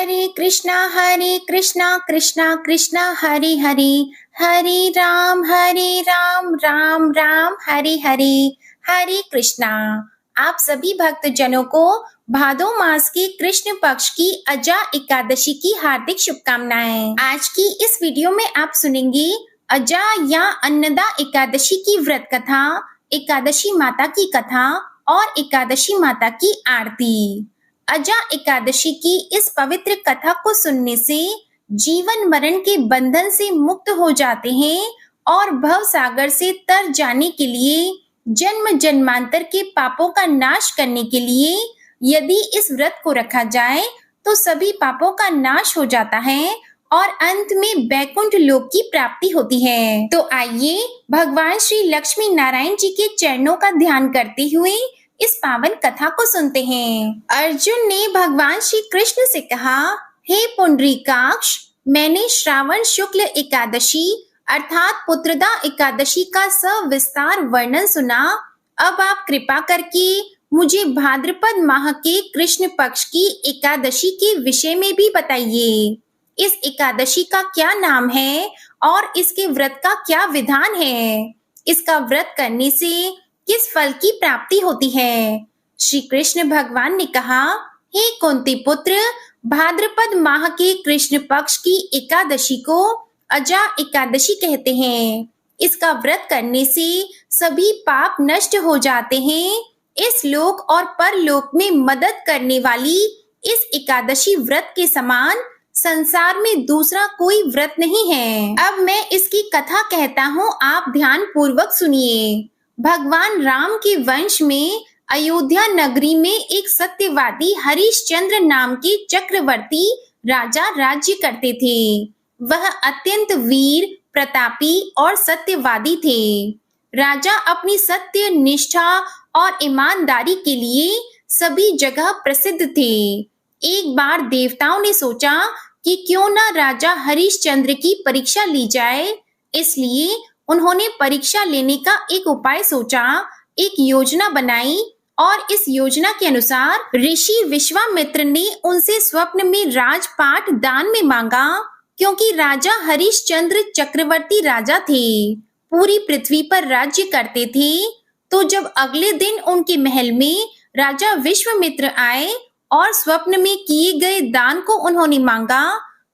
हरे कृष्णा कृष्णा कृष्णा हरे हरे, हरे राम राम राम हरे हरे, हरे कृष्णा। आप सभी भक्त जनों को भादो मास के कृष्ण पक्ष की अजा एकादशी की हार्दिक शुभकामनाएं। आज की इस वीडियो में आप सुनेंगे अजा या अन्नदा एकादशी की व्रत कथा, एकादशी माता की कथा और एकादशी माता की आरती। अजा एकादशी की इस पवित्र कथा को सुनने से जीवन मरण के बंधन से मुक्त हो जाते हैं और भव सागर से तर जाने के लिए, जन्म जन्मांतर के पापों का नाश करने के लिए यदि इस व्रत को रखा जाए तो सभी पापों का नाश हो जाता है और अंत में बैकुंठ लोक की प्राप्ति होती है। तो आइए भगवान श्री लक्ष्मी नारायण जी के चरणों का ध्यान करते हुए इस पावन कथा को सुनते हैं। अर्जुन ने भगवान श्री कृष्ण से कहा, हे पुंडरीकाक्ष, मैंने श्रावण शुक्ल एकादशी अर्थात पुत्रदा एकादशी का सविस्तार वर्णन सुना। अब आप कृपा करके मुझे भाद्रपद माह के कृष्ण पक्ष की एकादशी के विषय में भी बताइए। इस एकादशी का क्या नाम है और इसके व्रत का क्या विधान है? इसका व्रत करने से किस फल की प्राप्ति होती है? श्री कृष्ण भगवान ने कहा, हे कुंती पुत्र, भाद्रपद माह के कृष्ण पक्ष की एकादशी को अजा एकादशी कहते हैं। इसका व्रत करने से सभी पाप नष्ट हो जाते हैं। इस लोक और परलोक में मदद करने वाली इस एकादशी व्रत के समान संसार में दूसरा कोई व्रत नहीं है। अब मैं इसकी कथा कहता हूँ, आप ध्यान पूर्वक सुनिए। भगवान राम के वंश में अयोध्या नगरी में एक सत्यवादी हरिश्चंद्र नाम के चक्रवर्ती राजा राज्य करते थे। वह अत्यंत वीर, प्रतापी और सत्यवादी थे। राजा अपनी सत्य, निष्ठा और ईमानदारी के लिए सभी जगह प्रसिद्ध थे। एक बार देवताओं ने सोचा कि क्यों ना राजा हरिश्चंद्र की परीक्षा ली जाए। इसलिए उन्होंने परीक्षा लेने का एक उपाय सोचा, एक योजना बनाई और इस योजना के अनुसार ऋषि विश्वामित्र ने उनसे स्वप्न में राजपाट दान में मांगा। क्योंकि राजा हरिश्चंद्र चक्रवर्ती राजा थे, पूरी पृथ्वी पर राज्य करते थे, तो जब अगले दिन उनके महल में राजा विश्वामित्र आए और स्वप्न में किए गए दान को उन्होंने मांगा,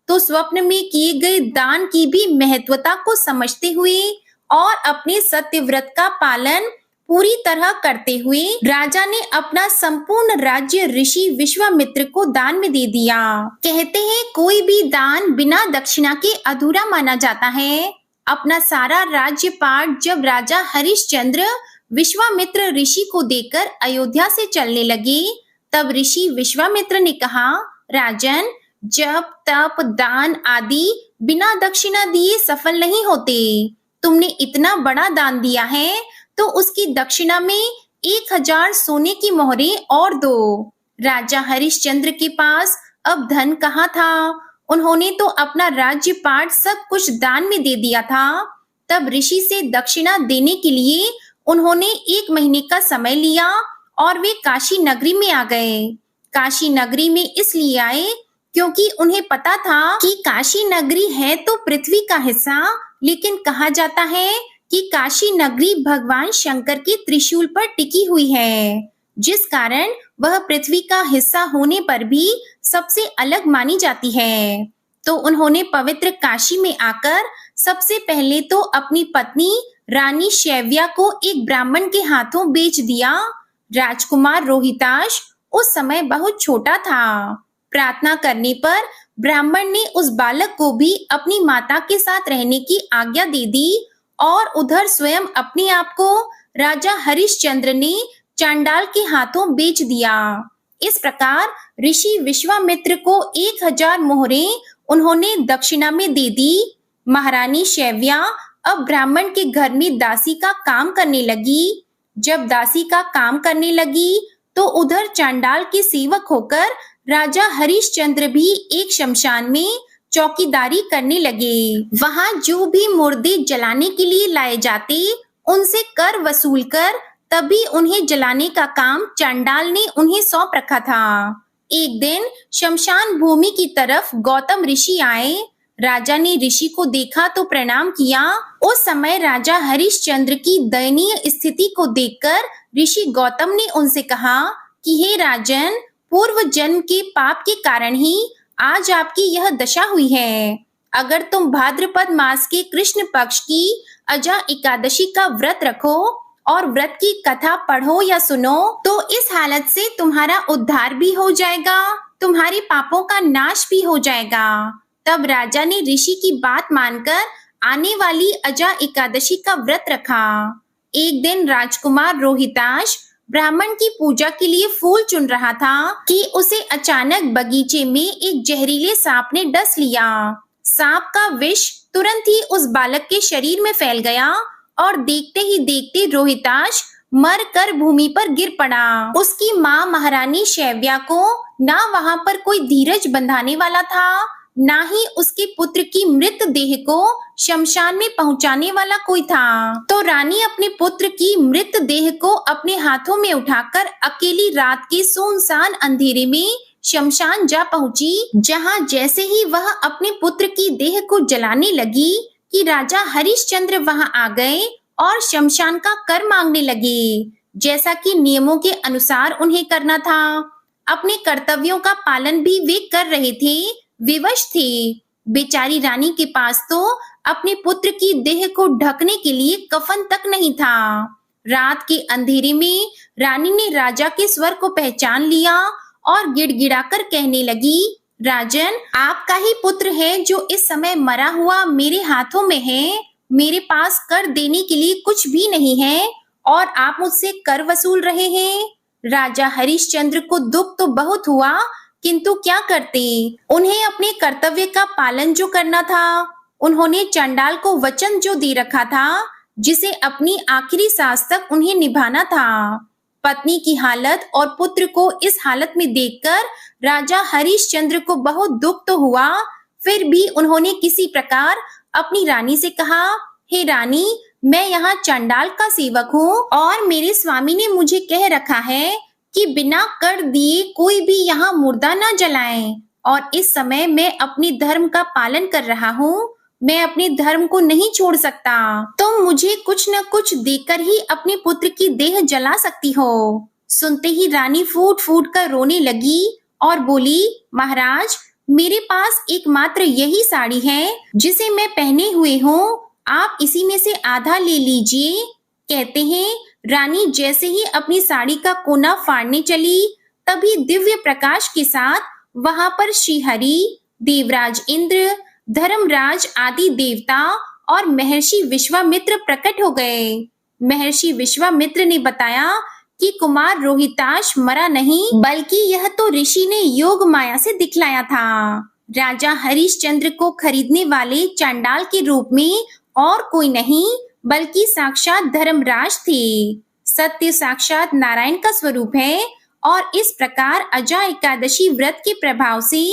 तो स्वप्न में किए गए दान की भी महत्वता को समझते हुए और अपने सत्यव्रत का पालन पूरी तरह करते हुए राजा ने अपना संपूर्ण राज्य ऋषि विश्वामित्र को दान में दे दिया। कहते हैं कोई भी दान बिना दक्षिणा के अधूरा माना जाता है। अपना सारा राज्यपाट जब राजा हरिश्चंद्र विश्वामित्र ऋषि को देकर अयोध्या से चलने लगे, तब ऋषि विश्वामित्र ने कहा, राजन, जप तप दान आदि बिना दक्षिणा दिए सफल नहीं होते। तुमने इतना बड़ा दान दिया है तो उसकी दक्षिणा में 1000 सोने की मोहरें और दो। राजा हरिश्चंद्र के पास अब धन कहाँ था? उन्होंने तो अपना राज्यपाट सब कुछ दान में दे दिया था। तब ऋषि से दक्षिणा देने के लिए उन्होंने 1 महीने का समय लिया और वे काशी नगरी में आ गए। काशी नगरी में इसलिए आए क्योंकि उन्हें पता था कि काशी नगरी है तो पृथ्वी का हिस्सा, लेकिन कहा जाता है कि काशी नगरी भगवान शंकर के त्रिशूल पर टिकी हुई है, जिस कारण वह पृथ्वी का हिस्सा होने पर भी सबसे अलग मानी जाती है। तो उन्होंने पवित्र काशी में आकर सबसे पहले तो अपनी पत्नी रानी शैव्या को एक ब्राह्मण के हाथों बेच दिया। राजकुमार रोहिताश उस समय बहुत छोटा था। प्रार्थना करने पर ब्राह्मण ने उस बालक को भी अपनी माता के साथ रहने की आज्ञा दे दी और उधर स्वयं अपने आप को राजा हरिश्चंद्र ने चांडाल के हाथों बेच दिया। इस प्रकार ऋषि विश्वामित्र को 1000 मोहरें उन्होंने दक्षिणा में दे दी। महारानी शैव्या अब ब्राह्मण के घर में दासी का काम करने लगी। जब दासी का काम करने लगी तो उधर चांडाल के सेवक होकर राजा हरिश्चंद्र भी एक शमशान में चौकीदारी करने लगे। वहां जो भी मुर्दे जलाने के लिए लाए जाते, उनसे कर वसूल कर तभी उन्हें जलाने का काम चांडाल ने उन्हें सौंप रखा था। एक दिन शमशान भूमि की तरफ गौतम ऋषि आए। राजा ने ऋषि को देखा तो प्रणाम किया। उस समय राजा हरिश्चंद्र की दयनीय स्थिति को देखकर ऋषि गौतम ने उनसे कहा कि हे राजन, पूर्व जन्म के पाप के कारण ही आज आपकी यह दशा हुई है। अगर तुम भाद्रपद मास के कृष्ण पक्ष की अजा एकादशी का व्रत रखो और व्रत की कथा पढ़ो या सुनो तो इस हालत से तुम्हारा उद्धार भी हो जाएगा, तुम्हारे पापों का नाश भी हो जाएगा। तब राजा ने ऋषि की बात मानकर आने वाली अजा एकादशी का व्रत रखा। एक दिन राजकुमार रोहिताश ब्राह्मण की पूजा के लिए फूल चुन रहा था कि उसे अचानक बगीचे में एक जहरीले सांप ने डस लिया। सांप का विष तुरंत ही उस बालक के शरीर में फैल गया और देखते ही देखते रोहिताश मर कर भूमि पर गिर पड़ा। उसकी माँ महारानी शैव्या को ना वहां पर कोई धीरज बंधाने वाला था, ना ही उसके पुत्र की मृत देह को शमशान में पहुंचाने वाला कोई था। तो रानी अपने पुत्र की मृत देह को अपने हाथों में उठाकर अकेली रात के सुनसान अंधेरे में शमशान जा पहुंची, जहां जैसे ही वह अपने पुत्र की देह को जलाने लगी कि राजा हरिश्चंद्र वहां आ गए और शमशान का कर मांगने लगे, जैसा कि नियमों के अनुसार उन्हें करना था। अपने कर्तव्यों का पालन भी वे कर रहे थे, विवश थे। बेचारी रानी के पास तो अपने पुत्र की देह को ढकने के लिए कफन तक नहीं था। रात के अंधेरे में रानी ने राजा के स्वर को पहचान लिया और गिड़गिड़ाकर कहने लगी, राजन, आपका ही पुत्र है जो इस समय मरा हुआ मेरे हाथों में है। मेरे पास कर देने के लिए कुछ भी नहीं है और आप मुझसे कर वसूल रहे हैं। राजा हरिश्चंद्र को दुख तो बहुत हुआ, किंतु क्या करते, उन्हें अपने कर्तव्य का पालन जो करना था। उन्होंने चंडाल को वचन जो दे रखा था, जिसे अपनी आखिरी सांस तक उन्हें निभाना था। पत्नी की हालत और पुत्र को इस हालत में देखकर राजा हरिश्चंद्र को बहुत दुख तो हुआ, फिर भी उन्होंने किसी प्रकार अपनी रानी से कहा, हे रानी, मैं यहाँ चंडाल का सेवक हूँ और मेरे स्वामी ने मुझे कह रखा है कि बिना कर दिए कोई भी यहाँ मुर्दा न जलाए, और इस समय मैं अपने धर्म का पालन कर रहा हूँ। मैं अपने धर्म को नहीं छोड़ सकता। तुम मुझे कुछ न कुछ देकर ही अपने पुत्र की देह जला सकती हो। सुनते ही रानी फूट फूट कर रोने लगी और बोली, महाराज, मेरे पास एकमात्र यही साड़ी है जिसे मैं पहने हुए हूँ, आप इसी में से आधा ले लीजिए। कहते हैं रानी जैसे ही अपनी साड़ी का कोना फाड़ने चली, तभी दिव्य प्रकाश के साथ वहां पर श्रीहरि, देवराज इंद्र, धर्मराज आदि देवता और महर्षि विश्वामित्र प्रकट हो गए। महर्षि विश्वामित्र ने बताया कि कुमार रोहिताश मरा नहीं, बल्कि यह तो ऋषि ने योग माया से दिखलाया था। राजा हरिश्चंद्र को खरीदने वाले चांडाल के रूप में और कोई नहीं बल्कि साक्षात धर्मराज थे। सत्य साक्षात नारायण का स्वरूप है और इस प्रकार अजा एकादशी व्रत के प्रभाव से,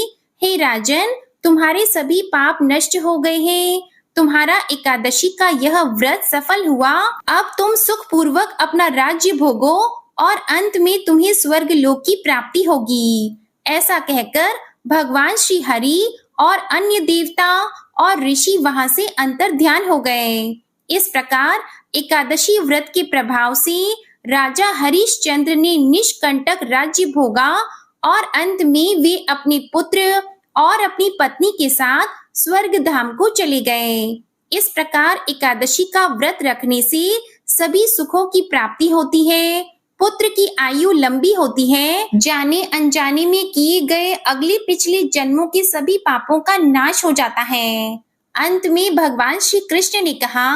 हे राजन, तुम्हारे सभी पाप नष्ट हो गए हैं। तुम्हारा एकादशी का यह व्रत सफल हुआ। अब तुम सुख पूर्वक अपना राज्य भोगो और अंत में तुम्हें स्वर्ग लोक की प्राप्ति होगी। ऐसा कहकर भगवान श्री हरि और अन्य देवता और ऋषि वहां से अंतर ध्यान हो गए। इस प्रकार एकादशी व्रत के प्रभाव से राजा हरिश्चंद्र ने निष्कंटक राज्य भोगा और अंत में वे अपने पुत्र और अपनी पत्नी के साथ स्वर्ग धाम को चले गए। इस प्रकार एकादशी का व्रत रखने से सभी सुखों की प्राप्ति होती है, पुत्र की आयु लंबी होती है, जाने अनजाने में किए गए अगले पिछले जन्मों के सभी पापों का नाश हो जाता है। अंत में भगवान श्री कृष्ण ने कहा,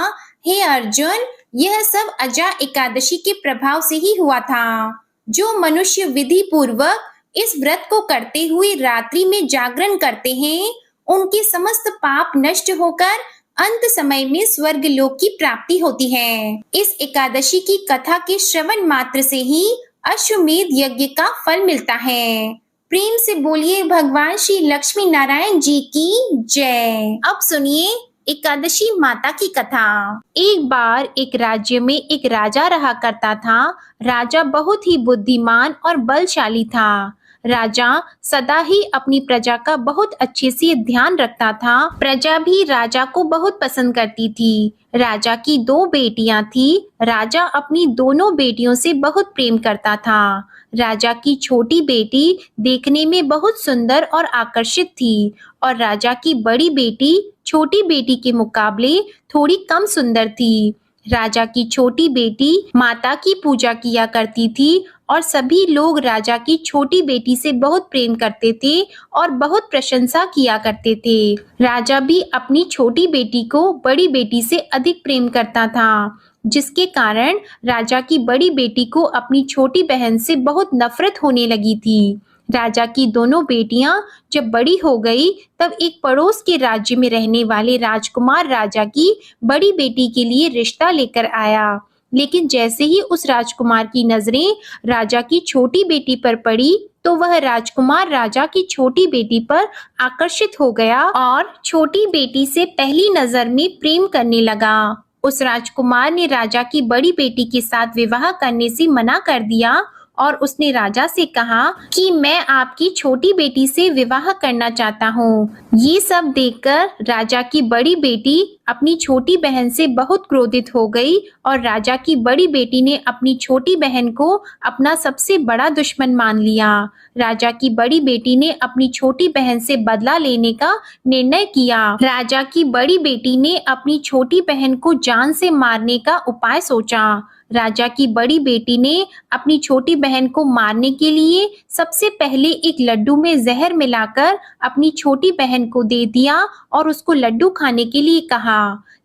हे अर्जुन, यह सब अजा एकादशी के प्रभाव से ही हुआ था। जो मनुष्य विधि पूर्वक इस व्रत को करते हुए रात्रि में जागरण करते हैं, उनके समस्त पाप नष्ट होकर अंत समय में स्वर्ग लोक की प्राप्ति होती है। इस एकादशी की कथा के श्रवण मात्र से ही अश्वमेध यज्ञ का फल मिलता है। प्रेम से बोलिए भगवान श्री लक्ष्मी नारायण जी की जय। अब सुनिए एकादशी माता की कथा। एक बार एक राज्य में एक राजा रहा करता था। राजा बहुत ही बुद्धिमान और बलशाली था। राजा सदा ही अपनी प्रजा का बहुत अच्छे से ध्यान रखता था। प्रजा भी राजा को बहुत पसंद करती थी। राजा की 2 बेटियां थी। राजा अपनी दोनों बेटियों से बहुत प्रेम करता था। राजा की छोटी बेटी देखने में बहुत सुंदर और आकर्षित थी और राजा की बड़ी बेटी छोटी बेटी के मुकाबले थोड़ी कम सुंदर थी। राजा की छोटी बेटी माता की पूजा किया करती थी और सभी लोग राजा की छोटी बेटी से बहुत प्रेम करते थे और बहुत प्रशंसा किया करते थे। राजा भी अपनी छोटी बेटी को बड़ी बेटी से अधिक प्रेम करता था, जिसके कारण राजा की बड़ी बेटी को अपनी छोटी बहन से बहुत नफरत होने लगी थी। राजा की दोनों बेटियां जब बड़ी हो गई, तब एक पड़ोस के राज्य में रहने वाले राजकुमार राजा की बड़ी बेटी के लिए रिश्ता लेकर आया। लेकिन जैसे ही उस राजकुमार की नजरें राजा की छोटी बेटी पर पड़ी, तो वह राजकुमार राजा की छोटी बेटी पर आकर्षित हो गया और छोटी बेटी से पहली नजर में प्रेम करने लगा। उस राजकुमार ने राजा की बड़ी बेटी के साथ विवाह करने से मना कर दिया और उसने राजा से कहा कि मैं आपकी छोटी बेटी से विवाह करना चाहता हूँ। ये सब देखकर राजा की बड़ी बेटी अपनी छोटी बहन से बहुत क्रोधित हो गई और राजा की बड़ी बेटी ने अपनी छोटी बहन को अपना सबसे बड़ा दुश्मन मान लिया। राजा की बड़ी बेटी ने अपनी छोटी बहन से बदला लेने का निर्णय किया। राजा की बड़ी बेटी ने अपनी छोटी बहन को जान से मारने का उपाय सोचा। राजा की बड़ी बेटी ने अपनी छोटी बहन को मारने के लिए सबसे पहले एक लड्डू में जहर मिलाकर अपनी छोटी बहन को दे दिया और उसको लड्डू खाने के लिए कहा।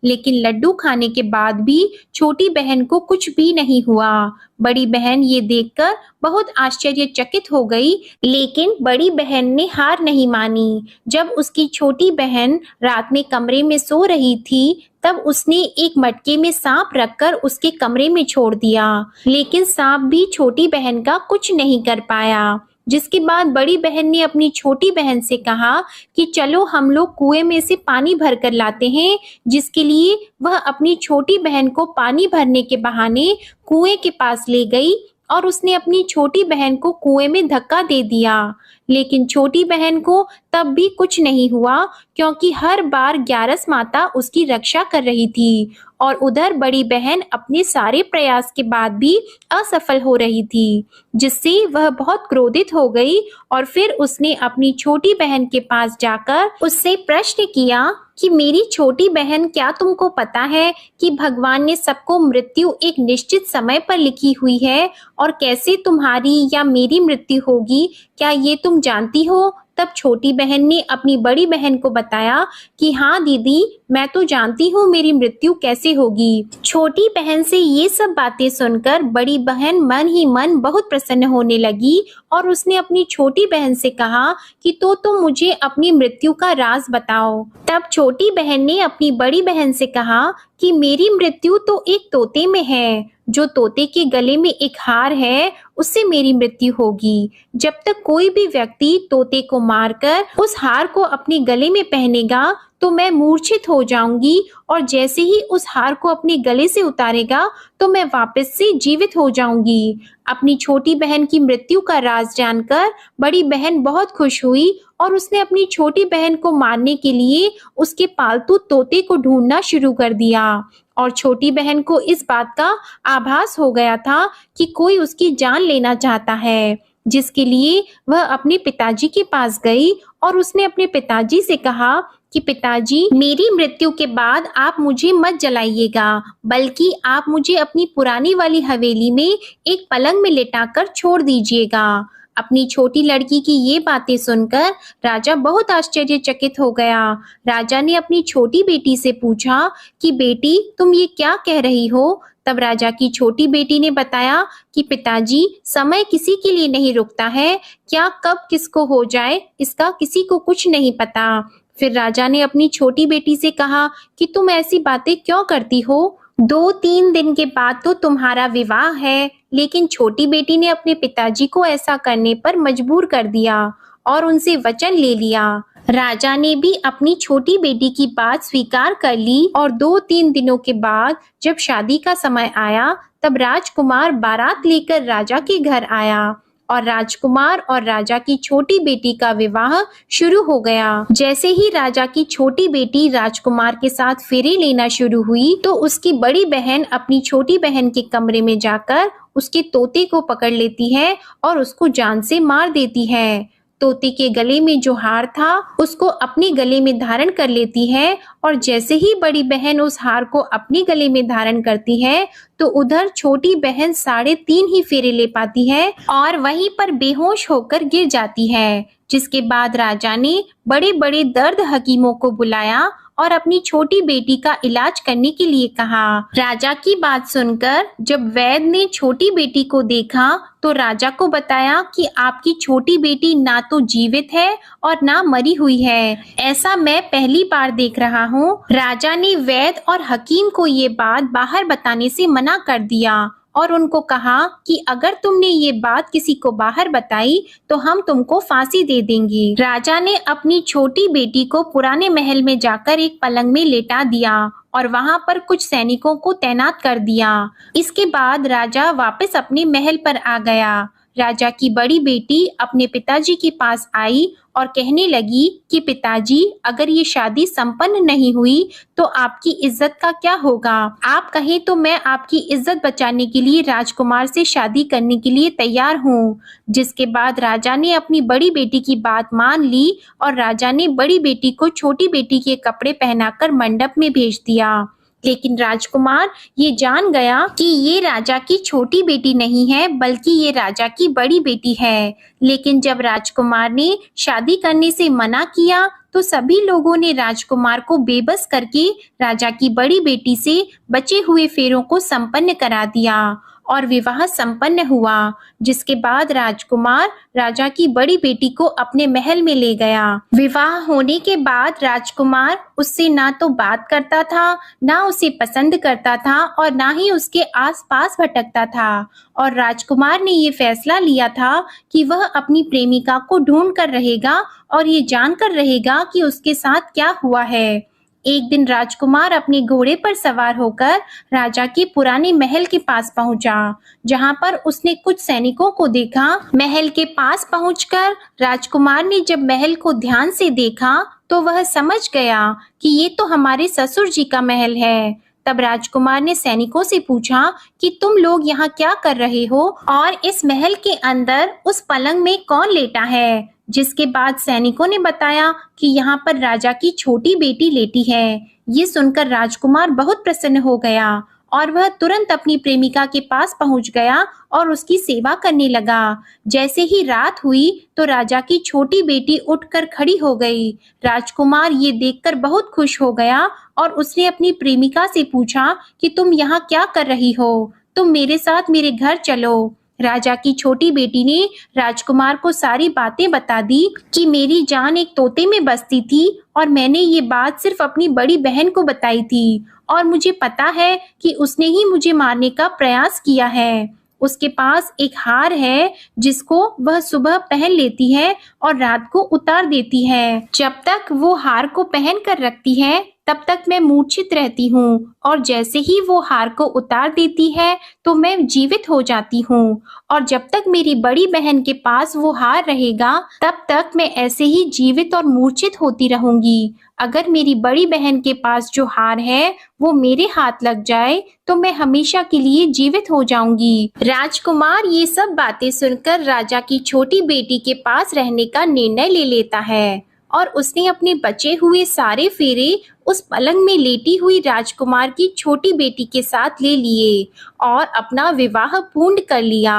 लेकिन लड्डू खाने के बाद भी छोटी बहन को कुछ भी नहीं हुआ। बड़ी बहन ये देखकर बहुत आश्चर्यचकित हो गई, लेकिन बड़ी बहन ने हार नहीं मानी। जब उसकी छोटी बहन रात में कमरे में सो रही थी, तब उसने एक मटके में सांप रखकर उसके कमरे में छोड़ दिया, लेकिन सांप भी छोटी बहन का कुछ नहीं कर पाया। जिसके बाद बड़ी बहन ने अपनी छोटी बहन से कहा कि चलो हम लोग कुएं में से पानी भर कर लाते हैं, जिसके लिए वह अपनी छोटी बहन को पानी भरने के बहाने कुएं के पास ले गई और उसने अपनी छोटी बहन को कुएं में धक्का दे दिया। लेकिन छोटी बहन को तब भी कुछ नहीं हुआ, क्योंकि हर बार ग्यारस माता उसकी रक्षा कर रही थी और उधर बड़ी बहन अपने सारे प्रयास के बाद भी असफल हो रही थी, जिससे वह बहुत क्रोधित हो गई और फिर उसने अपनी छोटी बहन के पास जाकर उससे प्रश्न किया कि मेरी छोटी बहन, क्या तुमको पता है कि भगवान ने सबको मृत्यु एक निश्चित समय पर लिखी हुई है और कैसे तुम्हारी या मेरी मृत्यु होगी, क्या ये तुम जानती हो? तब छोटी बहन ने अपनी बड़ी बहन को बताया कि हाँ दीदी, मैं तो जानती हूँ मेरी मृत्यु कैसे होगी। छोटी बहन से ये सब बातें सुनकर बड़ी बहन मन ही मन बहुत प्रसन्न होने लगी और उसने अपनी छोटी बहन से कहा कि तो मुझे अपनी मृत्यु का राज बताओ। तब छोटी बहन ने अपनी बड़ी बहन से कहा कि मेरी मृत्यु तो एक तोते में है। जो तोते के गले में एक हार है, उससे मेरी मृत्यु होगी। जब तक कोई भी व्यक्ति तोते को मारकर उस हार को अपने गले में पहनेगा, तो मैं मूर्छित हो जाऊंगी और जैसे ही उस हार को अपने गले से उतारेगा, तो मैं वापस से जीवित हो जाऊंगी। अपनी छोटी बहन की मृत्यु का राज जानकर बड़ी बहन बहुत खुश हुई और उसने अपनी छोटी बहन को मारने के लिए उसके पालतू तोते को ढूंढना शुरू कर दिया। और छोटी बहन को इस बात का आभास हो गया था कि कोई उसकी जान लेना चाहता है, जिसके लिए वह अपने पिताजी के पास गई और उसने अपने पिताजी से कहा कि पिताजी, मेरी मृत्यु के बाद आप मुझे मत जलाइएगा, बल्कि आप मुझे अपनी पुरानी वाली हवेली में एक पलंग में लिटाकर छोड़ दीजिएगा। अपनी छोटी लड़की की ये बातें सुनकर राजा बहुत आश्चर्यचकित हो गया। राजा ने अपनी छोटी बेटी से पूछा कि बेटी, तुम ये क्या कह रही हो? तब राजा की छोटी बेटी ने बताया कि पिताजी, समय किसी के लिए नहीं रुकता है, क्या कब किसको हो जाए इसका किसी को कुछ नहीं पता। फिर राजा ने अपनी छोटी बेटी से कहा कि तुम ऐसी बातें क्यों करती हो? 2-3 दिन के बाद तो तुम्हारा विवाह है। लेकिन छोटी बेटी ने अपने पिताजी को ऐसा करने पर मजबूर कर दिया और उनसे वचन ले लिया। राजा ने भी अपनी छोटी बेटी की बात स्वीकार कर ली और 2-3 दिनों के बाद जब शादी का समय आया, तब राजकुमार बारात लेकर राजा के घर आया और राजकुमार और राजा की छोटी बेटी का विवाह शुरू हो गया। जैसे ही राजा की छोटी बेटी राजकुमार के साथ फेरे लेना शुरू हुई तो उसकी बड़ी बहन अपनी छोटी बहन के कमरे में जाकर उसके तोते को पकड़ लेती है और उसको जान से मार देती है। तोते के गले में जो हार था उसको अपने गले में धारण कर लेती है और जैसे ही बड़ी बहन उस हार को अपने गले में धारण करती है तो उधर छोटी बहन 3.5 ही फेरे ले पाती है और वहीं पर बेहोश होकर गिर जाती है। जिसके बाद राजा ने बड़े बड़े दर्द हकीमों को बुलाया और अपनी छोटी बेटी का इलाज करने के लिए कहा। राजा की बात सुनकर जब वैद्य ने छोटी बेटी को देखा तो राजा को बताया कि आपकी छोटी बेटी ना तो जीवित है और ना मरी हुई है। ऐसा मैं पहली बार देख रहा हूँ। राजा ने वैद्य और हकीम को ये बात बाहर बताने से मना कर दिया और उनको कहा कि अगर तुमने ये बात किसी को बाहर बताई तो हम तुमको फांसी दे देंगे। राजा ने अपनी छोटी बेटी को पुराने महल में जाकर एक पलंग में लेटा दिया और वहां पर कुछ सैनिकों को तैनात कर दिया। इसके बाद राजा वापस अपने महल पर आ गया। राजा की बड़ी बेटी अपने पिताजी के पास आई और कहने लगी कि पिताजी, अगर ये शादी संपन्न नहीं हुई तो आपकी इज्जत का क्या होगा? आप कहें तो मैं आपकी इज्जत बचाने के लिए राजकुमार से शादी करने के लिए तैयार हूँ। जिसके बाद राजा ने अपनी बड़ी बेटी की बात मान ली और राजा ने बड़ी बेटी को छोटी बेटी के कपड़े पहनाकर मंडप में भेज दिया। लेकिन राजकुमार ये जान गया कि ये राजा की छोटी बेटी नहीं है बल्कि ये राजा की बड़ी बेटी है। लेकिन जब राजकुमार ने शादी करने से मना किया तो सभी लोगों ने राजकुमार को बेबस करके राजा की बड़ी बेटी से बचे हुए फेरों को संपन्न करा दिया और विवाह संपन्न हुआ। जिसके बाद राजकुमार राजा की बड़ी बेटी को अपने महल में ले गया। विवाह होने के बाद राजकुमार उससे ना तो बात करता था, ना उसे पसंद करता था और ना ही उसके आसपास भटकता था। और राजकुमार ने ये फैसला लिया था कि वह अपनी प्रेमिका को ढूंढ कर रहेगा और ये जानकर रहेगा कि उसके साथ क्या हुआ है। एक दिन राजकुमार अपने घोड़े पर सवार होकर राजा के पुराने महल के पास पहुंचा, जहां पर उसने कुछ सैनिकों को देखा। महल के पास पहुंचकर राजकुमार ने जब महल को ध्यान से देखा तो वह समझ गया कि ये तो हमारे ससुर जी का महल है। तब राजकुमार ने सैनिकों से पूछा कि तुम लोग यहाँ क्या कर रहे हो और इस महल के अंदर उस पलंग में कौन लेटा है? जिसके बाद सैनिकों ने बताया कि यहाँ पर राजा की छोटी बेटी लेटी है। ये सुनकर राजकुमार बहुत प्रसन्न हो गया और वह तुरंत अपनी प्रेमिका के पास पहुंच गया और उसकी सेवा करने लगा। जैसे ही रात हुई तो राजा की छोटी बेटी उठकर खड़ी हो गई। राजकुमार ये देखकर बहुत खुश हो गया और उसने अपनी प्रेमिका से पूछा कि तुम यहाँ क्या कर रही हो? तुम मेरे साथ मेरे घर चलो। राजा की छोटी बेटी ने राजकुमार को सारी बातें बता दी कि मेरी जान एक तोते में बसती थी और मैंने ये बात सिर्फ अपनी बड़ी बहन को बताई थी और मुझे पता है कि उसने ही मुझे मारने का प्रयास किया है। उसके पास एक हार है जिसको वह सुबह पहन लेती है और रात को उतार देती है। जब तक वो हार को पहन कर रखती है तब तक मैं मूर्छित रहती हूँ और जैसे ही वो हार को उतार देती है तो मैं जीवित हो जाती हूँ और जब तक मेरी बड़ी बहन के पास वो हार रहेगा तब तक मैं ऐसे ही जीवित और मूर्छित होती रहूंगी। अगर मेरी बड़ी बहन के पास जो हार है वो मेरे हाथ लग जाए तो मैं हमेशा के लिए जीवित हो जाऊंगी। राजकुमार ये सब बातें सुनकर राजा की छोटी बेटी के पास रहने का निर्णय ले लेता है और उसने अपने बचे हुए सारे फेरे उस पलंग में लेटी हुई राजकुमार की छोटी बेटी के साथ ले लिए और अपना विवाह पूर्ण कर लिया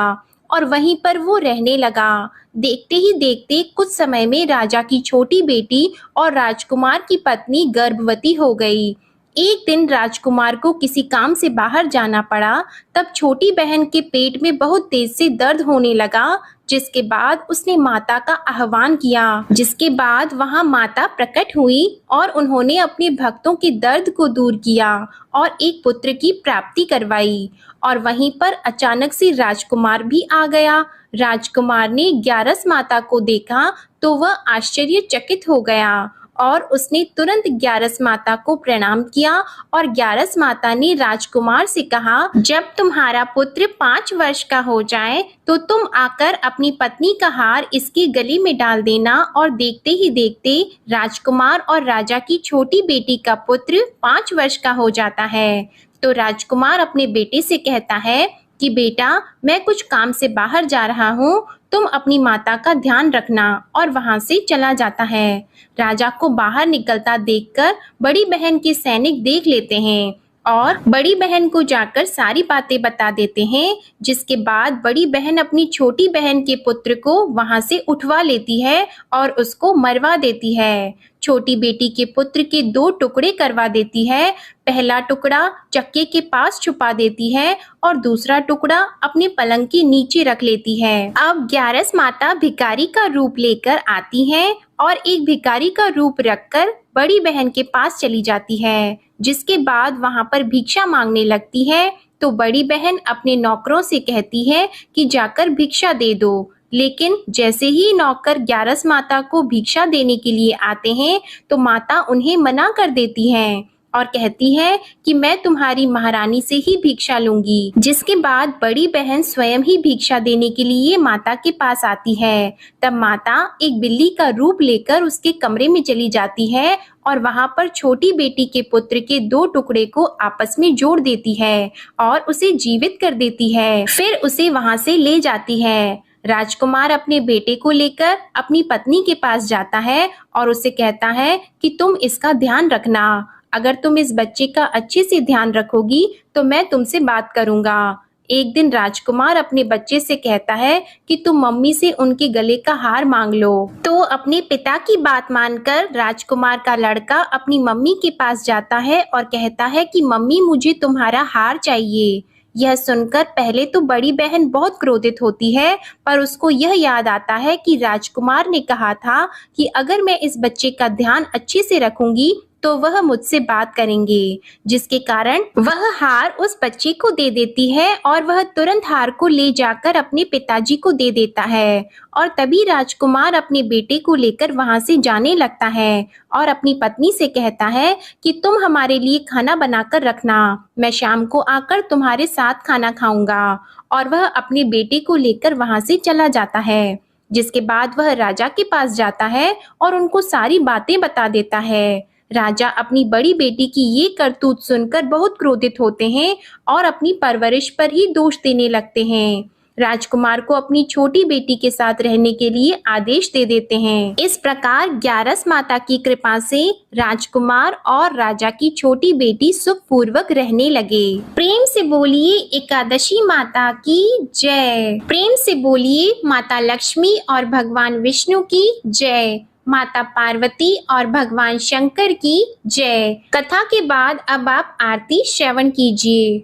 और वहीं पर वो रहने लगा। देखते ही देखते कुछ समय में राजा की छोटी बेटी और राजकुमार की पत्नी गर्भवती हो गई। एक दिन राजकुमार को किसी काम से बाहर जाना पड़ा। तब छोटी बहन के पेट में बहुत तेज से दर्द होने लगा, जिसके बाद उसने माता का आह्वान किया। जिसके बाद वहां माता प्रकट हुई और उन्होंने अपने भक्तों के दर्द को दूर किया और एक पुत्र की प्राप्ति करवाई। और वहीं पर अचानक से राजकुमार भी आ गया। राजकुमार ने 11 माता को देखा तो वह आश्चर्यचकित हो गया और उसने तुरंत ग्यारस माता को प्रणाम किया और ग्यारस माता ने राजकुमार से कहा, जब तुम्हारा पुत्र 5 वर्ष का हो जाए तो तुम आकर अपनी पत्नी का हार इसके गले में डाल देना। और देखते ही देखते राजकुमार और राजा की छोटी बेटी का पुत्र 5 वर्ष का हो जाता है। तो राजकुमार अपने बेटे से कहता है कि बेटा, मैं कुछ काम से बाहर जा रहा हूँ, तुम अपनी माता का ध्यान रखना, और वहां से चला जाता है। राजा को बाहर निकलता देखकर बड़ी बहन के सैनिक देख लेते हैं और बड़ी बहन को जाकर सारी बातें बता देते हैं, जिसके बाद बड़ी बहन अपनी छोटी बहन के पुत्र को वहां से उठवा लेती है और उसको मरवा देती है। छोटी बेटी के पुत्र के 2 टुकड़े करवा देती है। पहला टुकड़ा चक्के के पास छुपा देती है और दूसरा टुकड़ा अपने पलंग के नीचे रख लेती है। अब ग्यारस माता भिखारी का रूप लेकर आती है और एक भिखारी का रूप रखकर बड़ी बहन के पास चली जाती है, जिसके बाद वहां पर भिक्षा मांगने लगती है। तो बड़ी बहन अपने नौकरों से कहती है कि जाकर भिक्षा दे दो, लेकिन जैसे ही नौकर ग्यारस माता को भिक्षा देने के लिए आते हैं तो माता उन्हें मना कर देती हैं और कहती है कि मैं तुम्हारी महारानी से ही भिक्षा लूंगी। जिसके बाद बड़ी बहन स्वयं ही भिक्षा देने के लिए माता के पास आती है। तब माता एक बिल्ली का रूप लेकर उसके कमरे में चली जाती है और वहां पर छोटी बेटी के पुत्र के 2 टुकड़े को आपस में जोड़ देती है और उसे जीवित कर देती है। फिर उसे वहां से ले जाती है। राजकुमार अपने बेटे को लेकर अपनी पत्नी के पास जाता है और उसे कहता है कि तुम इसका ध्यान रखना। अगर तुम इस बच्चे का अच्छे से ध्यान रखोगी तो मैं तुमसे बात करूंगा। एक दिन राजकुमार अपने बच्चे से कहता है कि तुम मम्मी से उनके गले का हार मांग लो। तो अपने पिता की बात मानकर राजकुमार का लड़का अपनी मम्मी के पास जाता है और कहता है कि मम्मी, मुझे तुम्हारा हार चाहिए। यह सुनकर पहले तो बड़ी बहन बहुत क्रोधित होती है, पर उसको यह याद आता है कि राजकुमार ने कहा था कि अगर मैं इस बच्चे का ध्यान अच्छे से रखूंगी तो वह मुझसे बात करेंगे, जिसके कारण वह हार उस बच्चे को दे देती है और वह तुरंत हार को ले जाकर अपने पिताजी को दे देता है। और तभी राजकुमार अपने बेटे को लेकर वहां से जाने लगता है और अपनी पत्नी से कहता है कि तुम हमारे लिए खाना बनाकर रखना, मैं शाम को आकर तुम्हारे साथ खाना खाऊंगा। और वह अपने बेटे को लेकर वहां से चला जाता है। जिसके बाद वह राजा के पास जाता है और उनको सारी बातें बता देता है। राजा अपनी बड़ी बेटी की ये करतूत सुनकर बहुत क्रोधित होते हैं और अपनी परवरिश पर ही दोष देने लगते हैं। राजकुमार को अपनी छोटी बेटी के साथ रहने के लिए आदेश दे देते हैं। इस प्रकार ग्यारस माता की कृपा से राजकुमार और राजा की छोटी बेटी सुखपूर्वक रहने लगे। प्रेम से बोलिए एकादशी माता की जय। प्रेम से बोलिए माता लक्ष्मी और भगवान विष्णु की जय। माता पार्वती और भगवान शंकर की जय। कथा के बाद अब आप आरती श्रवण कीजिए।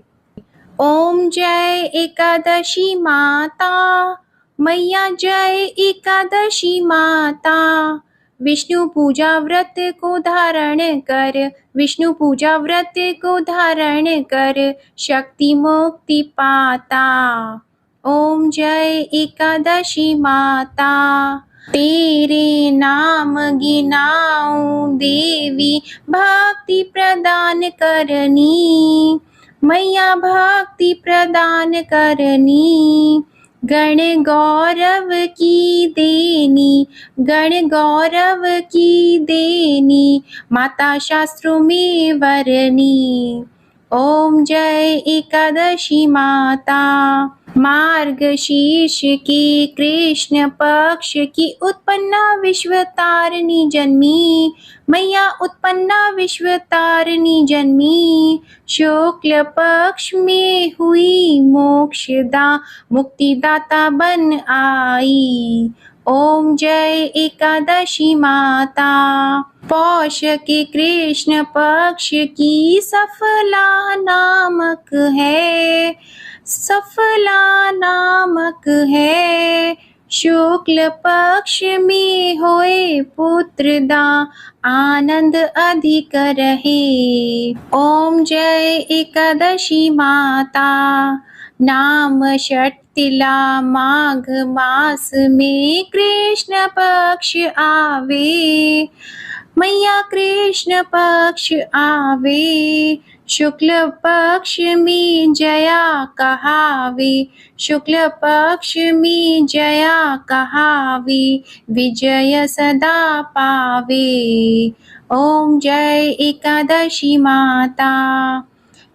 ओम जय एकादशी माता मैया, जय एकादशी माता। विष्णु पूजा व्रत को धारण कर, विष्णु पूजा व्रत को धारण कर, शक्ति मुक्ति पाता। ओम जय एकादशी माता। तेरे नाम गिनाऊं देवी, भक्ति प्रदान करनी, मैया भक्ति प्रदान करनी। गण गौरव की देनी, गण गौरव की देनी, माता शास्त्रों में वरनी। ओम जय एकादशी माता। मार्गशीर्ष की कृष्ण पक्ष की उत्पन्ना विश्वतारिणी जन्मी, मैया उत्पन्ना विश्वतारिणी जन्मी। शुक्ल पक्ष में हुई मोक्षदा, मुक्तिदाता बन आई। ओम जय एकादशी माता। पौष के कृष्ण पक्ष की सफला नामक है, सफला नामक है। शुक्ल पक्ष में होए पुत्रदा, आनंद अधिक रहे। ओम जय एकादशी माता। नाम षटतिला माघ मास में कृष्ण पक्ष आवे, मैया कृष्ण पक्ष आवे, शुक्ल पक्ष में जया कहावे, शुक्ल पक्ष में जया कहावे, विजय सदा पावे। ओम जय एकादशी माता।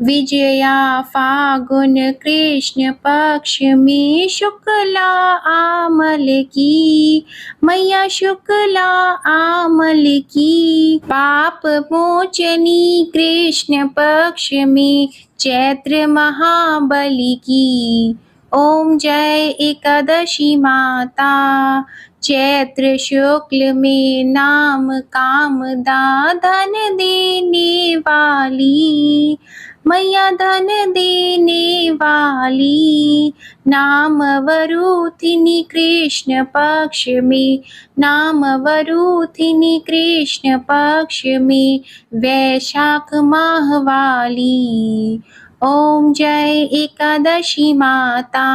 विजया फागुन कृष्ण पक्ष में शुक्ला आमल की, मैया शुक्ला आमल की, पाप मोचनी कृष्ण पक्ष में चैत्र महाबली की। ओम जय एकादशी माता। चैत्र शुक्ल में नाम कामदा धन देने वाली, मैया धन देने वाली, नाम वरूथिनी कृष्ण पक्ष में, नाम वरूथिनी कृष्ण पक्ष में, वैशाख माह वाली। ओम जय एकादशी माता।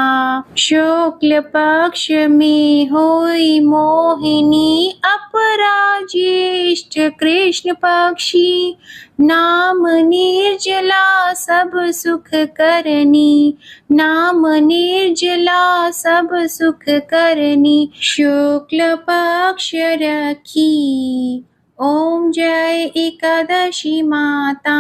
शुक्ल पक्ष में होई मोहिनी, अपराजिष्ट कृष्ण पक्षी, नाम निर्जला सब सुख करनी, नाम निर्जला सब सुख करनी, शुक्ल पक्ष रखी। ओम जय एकादशी माता।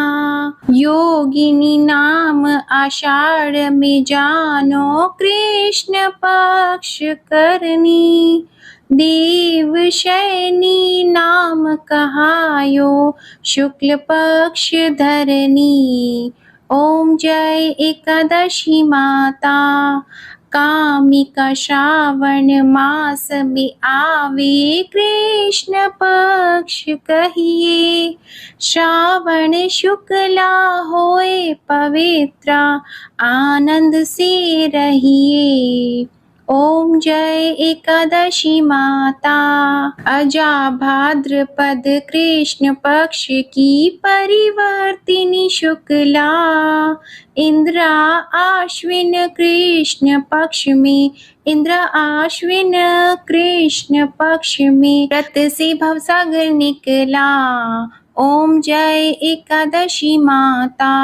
योगिनी नाम आषाढ़ में जानो, कृष्ण पक्ष करनी, देव शयनी नाम कहायो, शुक्ल पक्ष धरनी। ओम जय एकादशी माता। कामिका श्रावण मास में आवे, कृष्ण पक्ष कहिए, श्रावण शुक्ला होए पवित्रा, आनंद से रहिए। ओम जय एकादशी माता। अजा भाद्रपद कृष्ण पक्ष की परिवर्तिनी शुक्ला, इंद्रा आश्विन कृष्ण पक्ष में, इंद्र आश्विन कृष्ण पक्ष में, रत से भवसागर निकला। ओम जय एकादशी माता।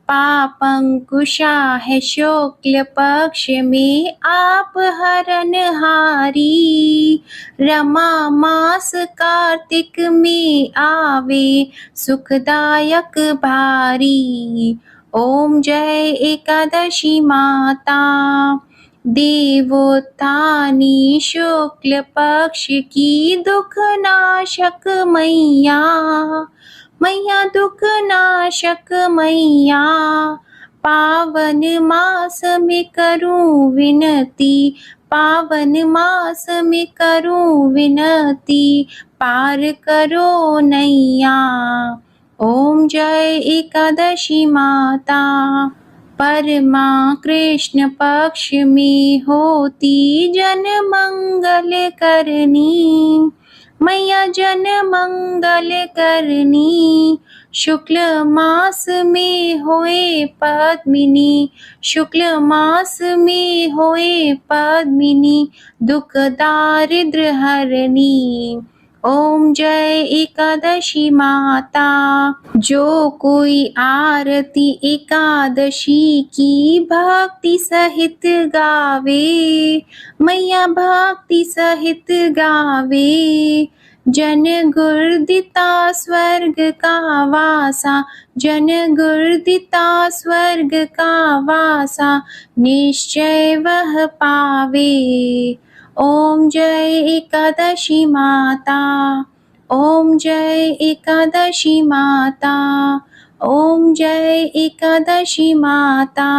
पापंकुशा है शुक्ल पक्ष में, आप हरनहारी, रमा मास कार्तिक में आवे, सुखदायक भारी। ओम जय एकादशी माता। देवोत्थानी शुक्ल पक्ष की, दुख नाशक मैया, मैया दुख नाशक मैया, पावन मास में करूं विनती, पावन मास में करूं विनती, पार करो नैया। ओम जय एकादशी माता। परमा कृष्ण पक्ष में होती, जन मंगल करनी, मैया जन मंगल करनी, शुक्ल मास में होए पद्मिनी, शुक्ल मास में होए पद्मिनी, दुख दारिद्र हरनी। ओम जय एकादशी माता। जो कोई आरती एकादशी की भक्ति सहित गावे, मैया भक्ति सहित गावे, जन गुर्दिता स्वर्ग का वासा, जन गुर्दिता स्वर्ग का वासा, निश्चय वह पावे। ओम जय एकादशी माता। ओम जय एकादशी माता। ओम जय एकादशी माता।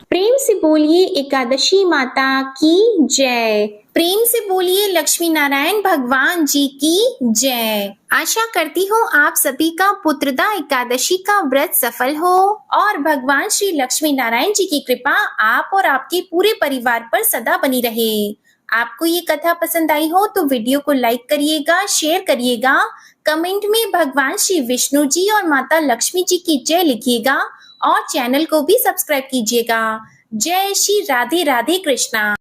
प्रेम से बोलिए एकादशी माता की जय। प्रेम से बोलिए लक्ष्मी नारायण भगवान जी की जय। आशा करती हूँ आप सभी का पुत्रदा एकादशी का व्रत सफल हो और भगवान श्री लक्ष्मी नारायण जी की कृपा आप और आपके पूरे परिवार पर सदा बनी रहे। आपको ये कथा पसंद आई हो तो वीडियो को लाइक करिएगा, शेयर करिएगा, कमेंट में भगवान श्री विष्णु जी और माता लक्ष्मी जी की जय लिखिएगा और चैनल को भी सब्सक्राइब कीजिएगा। जय श्री राधे राधे कृष्णा।